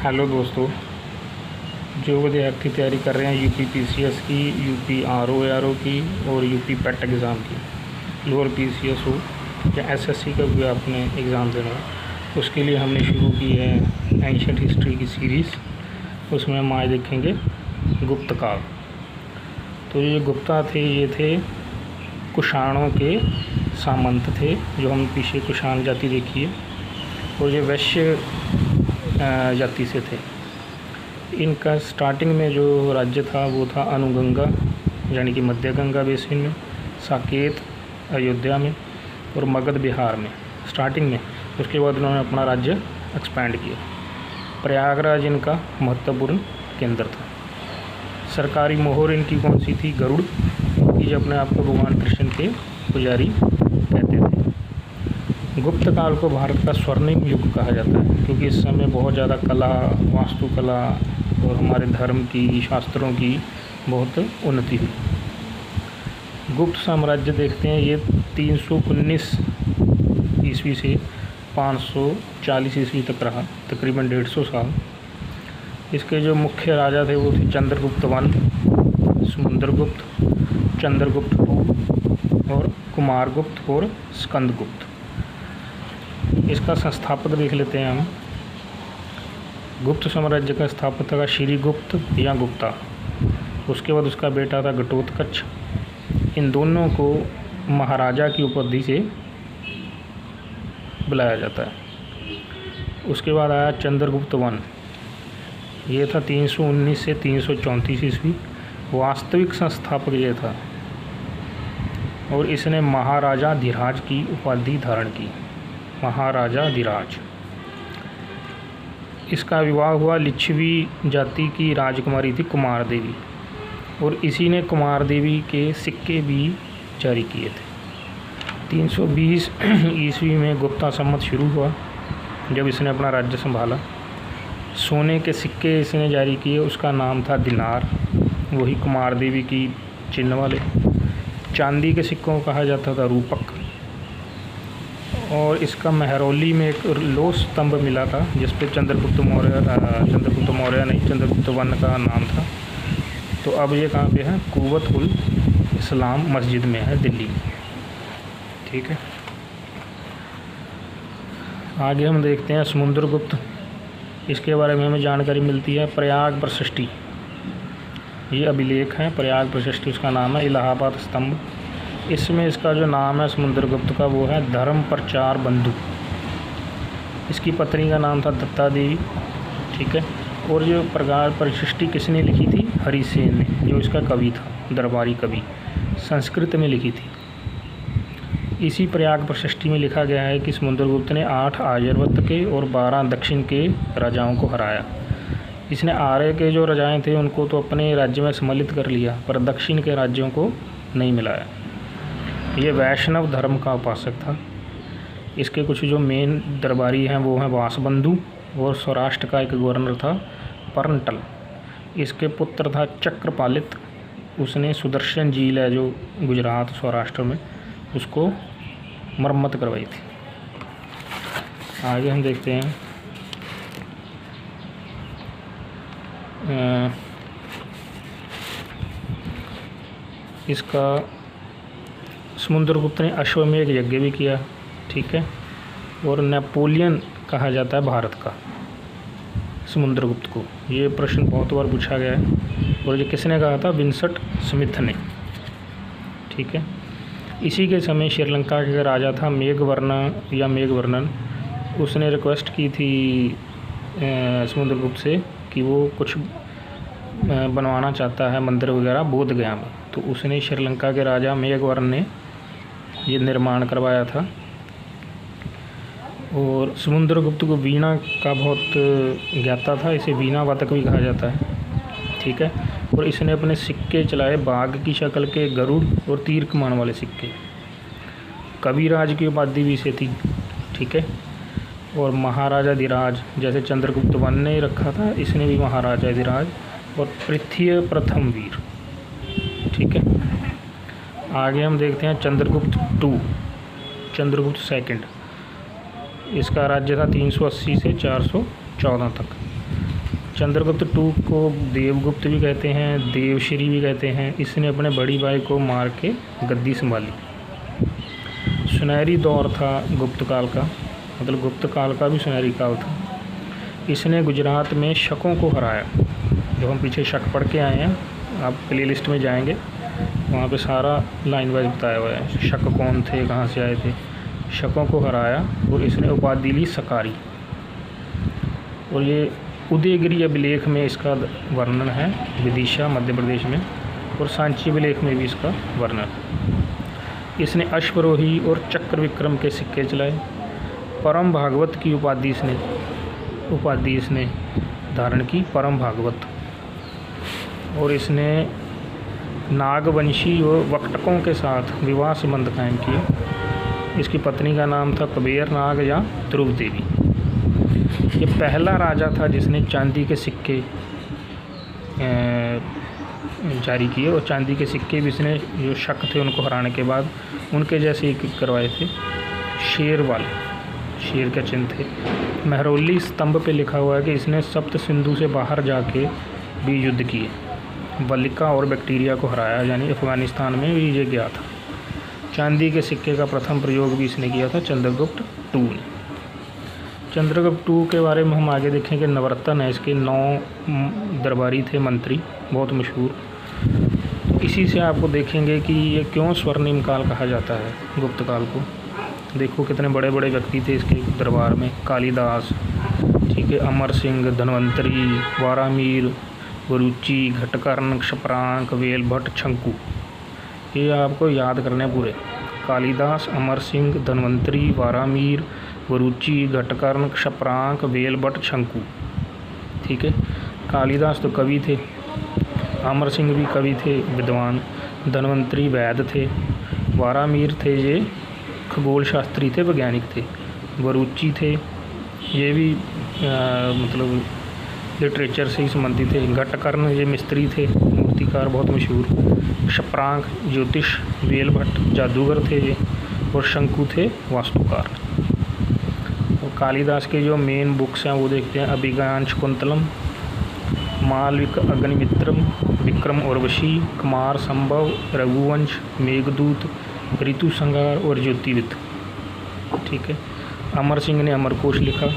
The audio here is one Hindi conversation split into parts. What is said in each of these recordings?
हेलो दोस्तों, जो विद्यार्थी तैयारी कर रहे हैं यूपी पीसीएस की, यूपी आरओ एआरओ की और यूपी पेट एग्ज़ाम की, लोअर पीसीएस हो या एसएससी का भी आपने एग्ज़ाम देना हो, उसके लिए हमने शुरू की है एंशिएंट हिस्ट्री की सीरीज़। उसमें हम आज देखेंगे गुप्त काल। तो ये गुप्ता थे, ये थे कुषाणों के सामंत थे, जो हम पीछे कुषाण जाति देखी है, और ये वैश्य जाति से थे। इनका स्टार्टिंग में जो राज्य था वो था अनुगंगा यानी कि मध्य गंगा बेसिन में, साकेत अयोध्या में और मगध बिहार में स्टार्टिंग में। उसके बाद उन्होंने अपना राज्य एक्सपैंड किया। प्रयागराज इनका महत्वपूर्ण केंद्र था। सरकारी मोहर इनकी कौन सी थी? गरुड़, कि जो अपने आप को भगवान कृष्ण के पुजारी कहते थे। गुप्त काल को भारत का स्वर्णिम युग कहा जाता है, क्योंकि इस समय बहुत ज़्यादा कला, वास्तुकला और हमारे धर्म की, शास्त्रों की बहुत उन्नति हुई। गुप्त साम्राज्य देखते हैं, ये 319 ईस्वी से 540 ईस्वी तक रहा, तकरीबन 150 साल। इसके जो मुख्य राजा थे वो थे चंद्रगुप्त वन, समुद्रगुप्त, चंद्रगुप्त II और कुमारगुप्त और स्कंदगुप्त। इसका संस्थापक देख लेते हैं हम। गुप्त साम्राज्य का स्थापक था श्रीगुप्त या गुप्ता। उसके बाद उसका बेटा था घटोत्कच। इन दोनों को महाराजा की उपाधि से बुलाया जाता है। उसके बाद आया चंद्रगुप्त वन, ये था 319 से 334 ईस्वी। वास्तविक संस्थापक ये था और इसने महाराजा धीराज की उपाधि धारण की। महाराजा धीराज। इसका विवाह हुआ लिच्छवी जाति की राजकुमारी थी कुमार देवी, और इसी ने कुमार देवी के सिक्के भी जारी किए थे। 320 ईस्वी में गुप्ता संवत शुरू हुआ, जब इसने अपना राज्य संभाला। सोने के सिक्के इसने जारी किए, उसका नाम था दिनार, वही कुमार देवी की चिन्ह वाले। चांदी के सिक्कों को कहा जाता था रूपक। और इसका महरौली में एक लोह स्तंभ मिला था, जिस पे चंद्रगुप्त वन का नाम था। तो अब ये कहाँ पे है? कुव्वत उल इस्लाम मस्जिद में है, दिल्ली में। ठीक है, आगे हम देखते हैं समुद्रगुप्त। इसके बारे में हमें जानकारी मिलती है प्रयाग प्रशस्ति, ये अभिलेख है। प्रयाग प्रशस्ति उसका नाम है। इलाहाबाद स्तंभ, इसमें इसका जो नाम है समुद्रगुप्त का वो है धर्म प्रचार बंधु। इसकी पत्नी का नाम था दत्ता देवी। ठीक है, और जो प्रगाढ़ प्रशस्ति किसने लिखी थी? हरिसेन ने, जो इसका कवि था, दरबारी कवि, संस्कृत में लिखी थी। इसी प्रयाग प्रशस्ति में लिखा गया है कि समुद्रगुप्त ने 8 आर्यावर्त के और 12 दक्षिण के राजाओं को हराया। इसने आर्य के जो राजाएं थे उनको तो अपने राज्य में सम्मिलित कर लिया, पर दक्षिण के राज्यों को नहीं मिलाया। ये वैष्णव धर्म का उपासक था। इसके कुछ जो मेन दरबारी हैं वो हैं वासबंधु, और सौराष्ट्र का एक गवर्नर था पर्णटल। इसके पुत्र था चक्रपालित, उसने सुदर्शन झील है जो गुजरात सौराष्ट्र में, उसको मरम्मत करवाई थी। आगे हम देखते हैं इसका समुद्रगुप्त ने अश्वमेध यज्ञ भी किया। ठीक है, और नेपोलियन कहा जाता है भारत का समुद्रगुप्त को। ये प्रश्न बहुत बार पूछा गया है, और ये किसने कहा था? विंसेंट स्मिथ ने। ठीक है, इसी के समय श्रीलंका के राजा था मेघवर्णन। उसने रिक्वेस्ट की थी समुद्रगुप्त से कि वो कुछ बनवाना चाहता है मंदिर वगैरह बोध गया में। तो उसने श्रीलंका के राजा मेघवर्ण ने ये निर्माण करवाया था। और समुद्रगुप्त को वीणा का बहुत ज्ञाता था, इसे वीणा वादक भी कहा जाता है। ठीक है, और इसने अपने सिक्के चलाए बाघ की शक्ल के गरुड़ और तीर कमान वाले सिक्के। कविराज की उपाधि भी इसे थी। ठीक है, और महाराजा धीराज, जैसे चंद्रगुप्त वन ने रखा था, इसने भी महाराजा धीराज और पृथ्वी प्रथम वीर। ठीक है, आगे हम देखते हैं चंद्रगुप्त II, चंद्रगुप्त II। इसका राज्य था 380 से 414 तक। चंद्रगुप्त टू को देवगुप्त भी कहते हैं, देवश्री भी कहते हैं। इसने अपने बड़ी भाई को मार के गद्दी संभाली। सुनहरी दौर था गुप्त काल का, मतलब गुप्त काल का भी सुनहरी काल था। इसने गुजरात में शकों को हराया। जो हम पीछे शक पढ़ के आए हैं, आप प्ले लिस्ट में जाएंगे, वहाँ पे सारा लाइन वाइज बताया हुआ है, शक कौन थे, कहाँ से आए थे। शकों को हराया और इसने उपाधि ली सकारी। और ये उदयगिरी अभिलेख में इसका वर्णन है, विदिशा मध्य प्रदेश में, और सांची अभिलेख में भी इसका वर्णन। इसने अश्वरोही और चक्र विक्रम के सिक्के चलाए। परम भागवत की उपाधि इसने धारण की, परम भागवत। और इसने नागवंशी और वक्टकों के साथ विवाह संबंध कायम किए। इसकी पत्नी का नाम था कबेर नाग या ध्रुव देवी। ये पहला राजा था जिसने चांदी के सिक्के जारी किए, और चांदी के सिक्के भी इसने जो शक थे उनको हराने के बाद उनके जैसे ही करवाए थे, शेर वाले, शेर के चिन्ह थे। महरौली स्तंभ पे लिखा हुआ है कि इसने सप्त सिंधु से बाहर जाके भी युद्ध किए, वलिका और बैक्टीरिया को हराया, यानी अफ़गानिस्तान में भी ये गया था। चांदी के सिक्के का प्रथम प्रयोग भी इसने किया था चंद्रगुप्त टू ने। चंद्रगुप्त टू के बारे में हम आगे देखेंगे। नवरत्न है इसके, 9 दरबारी थे, मंत्री, बहुत मशहूर। इसी से आपको देखेंगे कि ये क्यों स्वर्णिम काल कहा जाता है गुप्त काल को। देखो कितने बड़े बड़े व्यक्ति थे इसके दरबार में, कालिदास, ठीक है, अमर सिंह, धन्वंतरी, वारामीर, वरुचि, घटकर्ण, क्षपरांक, वेलभट्ट, शंकु। ये आपको याद करने पूरे। कालिदास, अमर सिंह, धन्वंतरी, वारामीर, वरुचि, घटकर्ण, क्षपरांक, वेलभट्ट, शंकु। ठीक है। कालिदास तो कवि थे, अमर सिंह भी कवि थे, विद्वान, धन्वंतरी वैद्य थे, वारामीर थे ये खगोल शास्त्री थे, वैज्ञानिक थे, वरुचि थे ये भी मतलब लिटरेचर से ही संबंधित थे, घटकर्ण ये मिस्त्री थे, मूर्तिकार बहुत मशहूर, क्षपरांक ज्योतिष, वेलभट्ट जादूगर थे ये, और शंकु थे वास्तुकार। और कालिदास के जो मेन बुक्स हैं वो देखते हैं, अभिज्ञान शाकुंतलम, मालविक अग्निमित्रम, विक्रम उर्वशी, कुमार संभव, रघुवंश, मेघदूत, ऋतु संहार और ज्योतिविद। ठीक है। अमर सिंह ने अमरकोश लिखा,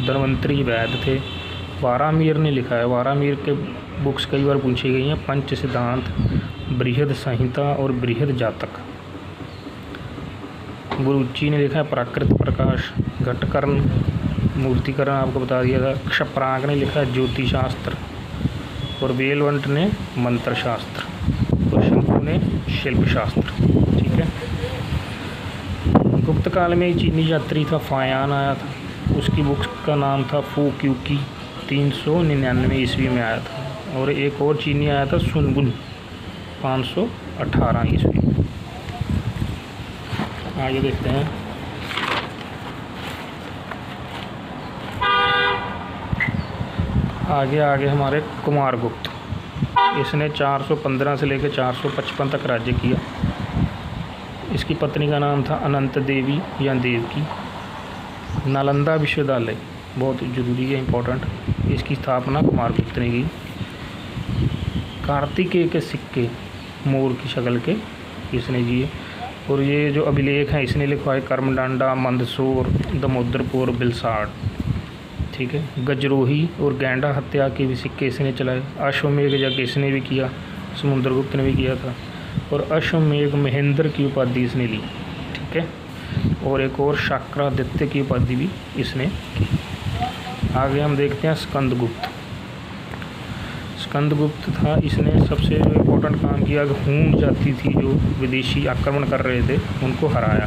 धन्वंतरी वैद्य थे, वारामीर ने लिखा है, वारामीर के बुक्स कई बार पूछी गई हैं, पंच सिद्धांत, बृहद संहिता और बृहद जातक। गुरुची ने लिखा है प्राकृत प्रकाश, घटकर्ण मूर्तिकरण आपको बता दिया था, क्षपरांक ने लिखा है ज्योतिशास्त्र, और वेलवंट ने मंत्र शास्त्र, और शंकु ने शिल्प शास्त्र। ठीक है। गुप्त काल में चीनी यात्री था फायान आया था, उसकी बुक का नाम था फू क्यूकी, 399 ईस्वी में आया था। और एक और चीनी आया था सुनबुन, 518 ईस्वी। आगे देखते हैं। आगे हमारे कुमारगुप्त, इसने 415 से लेकर 455 तक राज्य किया। इसकी पत्नी का नाम था अनंत देवी या देवकी। नालंदा विश्वविद्यालय बहुत ज़रूरी है, इम्पोर्टेंट, इसकी स्थापना कुमारगुप्त ने की। कार्तिकेय के सिक्के मोर की शक्ल के इसने दिए। और ये जो अभिलेख हैं इसने लिखवाए कर्मडांडा, मंदसौर, दमोदरपुर, बिलसाड़। ठीक है। गजरोही और गैंडा हत्या के भी सिक्के इसने चलाए। अश्वमेघ यज्ञ इसने भी किया, समुद्रगुप्त ने भी किया था, और अश्वमेघ महेंद्र की उपाधि इसने ली। ठीक है। और एक और शाक्रादित्य की उपाधि भी इसने की। आगे हम देखते हैं स्कंदगुप्त। स्कंदगुप्त था, इसने सबसे जो इम्पोर्टेंट काम किया कि हूण जाति थी जो विदेशी आक्रमण कर रहे थे उनको हराया,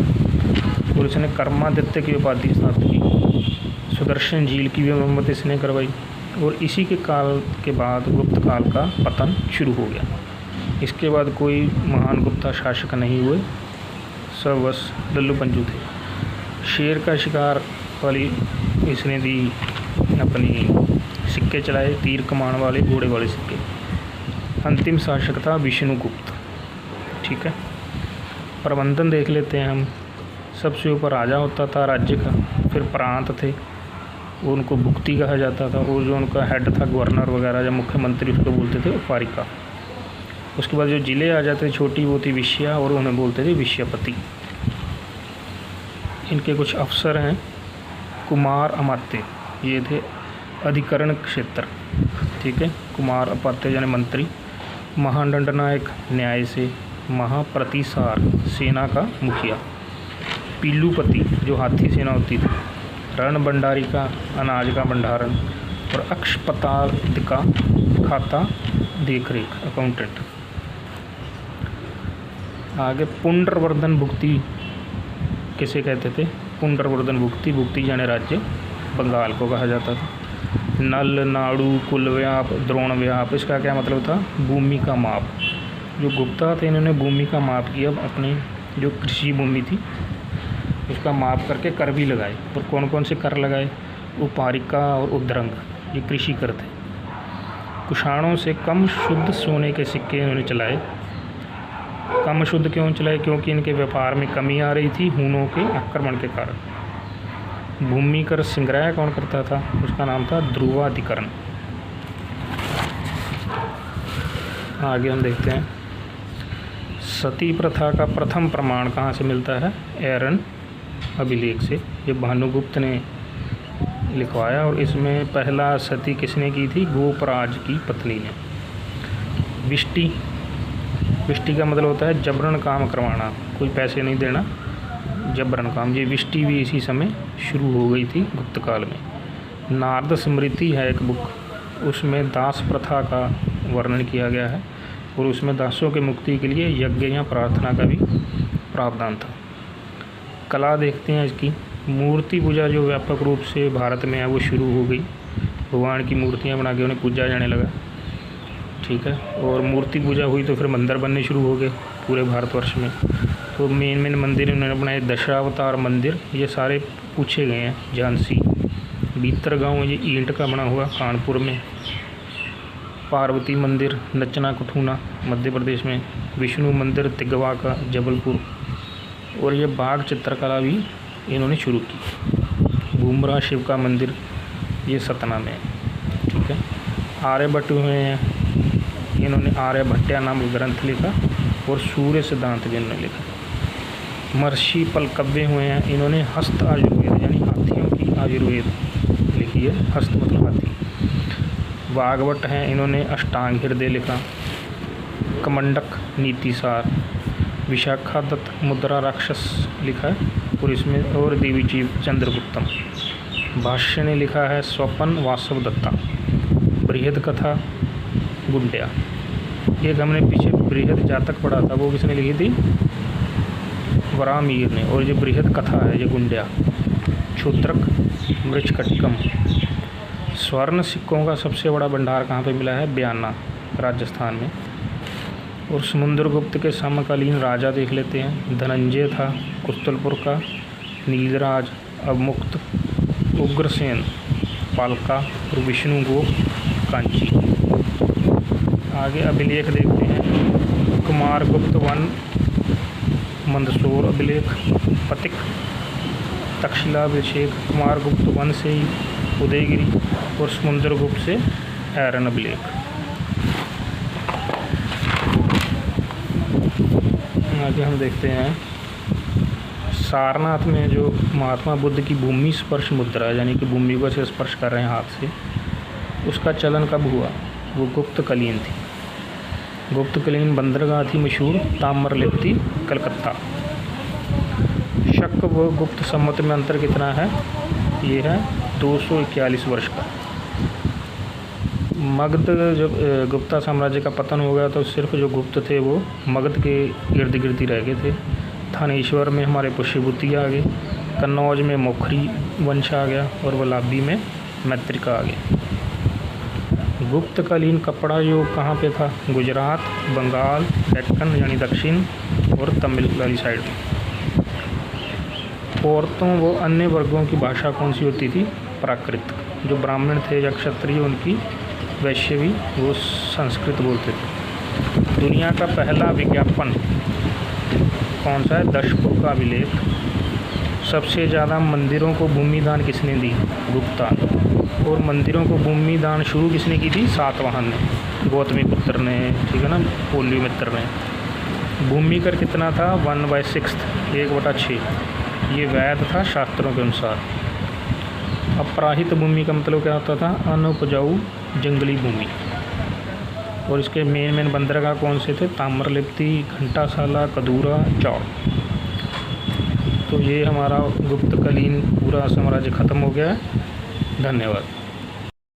और इसने कर्मादित्य की उपाधि स्थापित की। सुदर्शन झील की भी मरम्मत इसने करवाई। और इसी के काल के बाद गुप्त काल का पतन शुरू हो गया। इसके बाद कोई महान गुप्ता शासक नहीं हुए, सब बस लल्लू पंजू थे। शेर का शिकार वाली इसने दी अपनी सिक्के चलाए, तीर कमान वाले, घोड़े वाले सिक्के। अंतिम शासक था विष्णुगुप्त। ठीक है। प्रबंधन देख लेते हैं हम। सबसे ऊपर राजा होता था राज्य का, फिर प्रांत थे, उनको भुक्ति कहा जाता था, और जो उनका हेड था गवर्नर वगैरह या मुख्यमंत्री उसको बोलते थे उपारिका। उसके बाद जो जिले आ जाते थे छोटी वो थी विषया, और उन्हें बोलते थे विषयपति। इनके कुछ अफसर हैं कुमार अमात्य, ये थे अधिकरण क्षेत्र, ठीक है। कुमार अमात्य यानी मंत्री। महादंडनायक न्याय से। महाप्रतिसार सेना का मुखिया। पीलूपति जो हाथी सेना होती थी। रण भंडारी का अनाज का भंडारण, और अक्षपताधिका खाता देखरेख अकाउंटेंट। आगे पुंड्रवर्धन भुक्ति किसे कहते थे? पुंड्रवर्धन भुक्ति, भुक्ति यानी राज्य बंगाल को कहा जाता था। नल, नाड़ू, कुलव्याप, द्रोणव्याप, इसका क्या मतलब था? भूमि का माप। जो गुप्ता थे इन्होंने भूमि का माप किया, अपने जो कृषि भूमि थी उसका माप करके कर भी लगाए। और कौन कौन से कर लगाए? उपारिका और उद्रंग, ये कृषि कर थे। कुषाणों से कम शुद्ध सोने के सिक्के इन्होंने चलाए। कम शुद्ध क्यों चलाए? क्योंकि इनके व्यापार में कमी आ रही थी हूणों के आक्रमण के कारण। भूमि कर संग्रह कौन करता था? उसका नाम था ध्रुवाधिकरण। आगे हम देखते हैं सती प्रथा का प्रथम प्रमाण कहाँ से मिलता है? एरन अभिलेख से। ये भानुगुप्त ने लिखवाया, और इसमें पहला सती किसने की थी? गोपराज की पत्नी ने। विष्टि, विष्टि का मतलब होता है जबरन काम करवाना, कोई पैसे नहीं देना, जबरन काम। ये विष्टि भी इसी समय शुरू हो गई थी गुप्त काल में। नारद स्मृति है एक बुक, उसमें दास प्रथा का वर्णन किया गया है, और उसमें दासों के मुक्ति के लिए यज्ञ या प्रार्थना का भी प्रावधान था। कला देखते हैं इसकी। मूर्ति पूजा जो व्यापक रूप से भारत में है वो शुरू हो गई। भगवान की मूर्तियाँ बना के उन्हें पूजा जाने लगा, ठीक है। और मूर्ति पूजा हुई तो फिर मंदिर बनने शुरू हो गए पूरे भारतवर्ष में। तो मेन मंदिर उन्होंने बनाए। दशावतार मंदिर ये सारे पूछे गए हैं। झांसी, भीतरगांव ये ईंट का बना हुआ कानपुर में। पार्वती मंदिर नचना कठूना मध्य प्रदेश में। विष्णु मंदिर तिगवा का जबलपुर। और ये बाघ चित्रकला भी इन्होंने शुरू की। भूमरा शिव का मंदिर ये सतना में है, ठीक है। आर्यभट्ट हुए हैं, इन्होंने आर्यभट्ट्या नामक ग्रंथ लिखा, और सूर्य सिद्धांत भी इन्होंने लिखा। महर्षि पलकव्य हुए हैं, इन्होंने हस्त आयुर्वेद यानी हाथियों की आयुर्वेद लिखी है। हस्त मतलब हाथी। वाग्भट हैं, इन्होंने अष्टांग हृदय लिखा। कमंडक नीतिसार। विशाखादत्त मुद्रा राक्षस लिखा है, और इसमें और देवी जी चंद्रगुप्तम। भाष्य ने लिखा है स्वपन वासव दत्ता। बृहद कथा गुंड्या। एक हमने पीछे बृहद जातक पढ़ा था, वो किसने लिखी थी? वरामीर ने। और ये बृहद कथा है ये गुंड्या। क्षुद्रक मृच्छकटिकम। स्वर्ण सिक्कों का सबसे बड़ा भंडार कहाँ पे मिला है? बयाना राजस्थान में। और समुद्रगुप्त के समकालीन राजा देख लेते हैं। धनंजय था कुस्तलपुर का। नीलराज, अवमुक्त, उग्रसेन पालका, और विष्णुगुप्त कांची। आगे अभिलेख देखते हैं। कुमारगुप्त वन मंदसौर अभिलेख। पतिक तक्षशिलाभिषेक कुमारगुप्त वन से ही उदयगिरी, और समुद्रगुप्त से एरन अभिलेख। आगे हम देखते हैं सारनाथ में जो महात्मा बुद्ध की भूमि स्पर्श मुद्रा यानी कि भूमि को से स्पर्श कर रहे हैं हाथ से, उसका चलन कब हुआ? वो गुप्तकालीन थी। गुप्तकालीन बंदरगाह थी मशहूर ताम्रलिप्ति कलकत्ता। शक व गुप्त सम्मत में अंतर कितना है? ये है 241 वर्ष का। मगध जब गुप्ता साम्राज्य का पतन हो गया तो सिर्फ जो गुप्त थे वो मगध के इर्द गिर्द ही रह गए थे। थानेश्वर में हमारे पुष्यभूति आ गए, कन्नौज में मोखरी वंश आ गया, और वलाबी में मैत्रिका आ गया। गुप्तकालीन कपड़ा योग कहाँ पे था? गुजरात, बंगाल, डेक्कन यानी दक्षिण, और तमिल वाली साइड में। औरतों व अन्य वर्गों की भाषा कौन सी होती थी? प्राकृत। जो ब्राह्मण थे या क्षत्रिय उनकी वैश्य भी वो संस्कृत बोलते थे। दुनिया का पहला विज्ञापन कौन सा है? दशपुर का अभिलेख। सबसे ज़्यादा मंदिरों को भूमि दान किसने दी? गुप्ता। और मंदिरों को भूमि दान शुरू किसने की थी? सातवाहन ने, गौतमी पुत्र ने, ठीक है ना, पोल्यू मित्र ने। भूमि कर कितना था? 1/6, 1/6। ये वैध था शास्त्रों के अनुसार। अपराहित भूमि का मतलब क्या होता था? अनुपजाऊ जंगली भूमि। और इसके मेन बंदरगाह कौन से थे? ताम्रलिप्ति, घंटासाला, कदूरा, चौड़। तो ये हमारा गुप्तकालीन पूरा साम्राज्य ख़त्म हो गया है। धन्यवाद।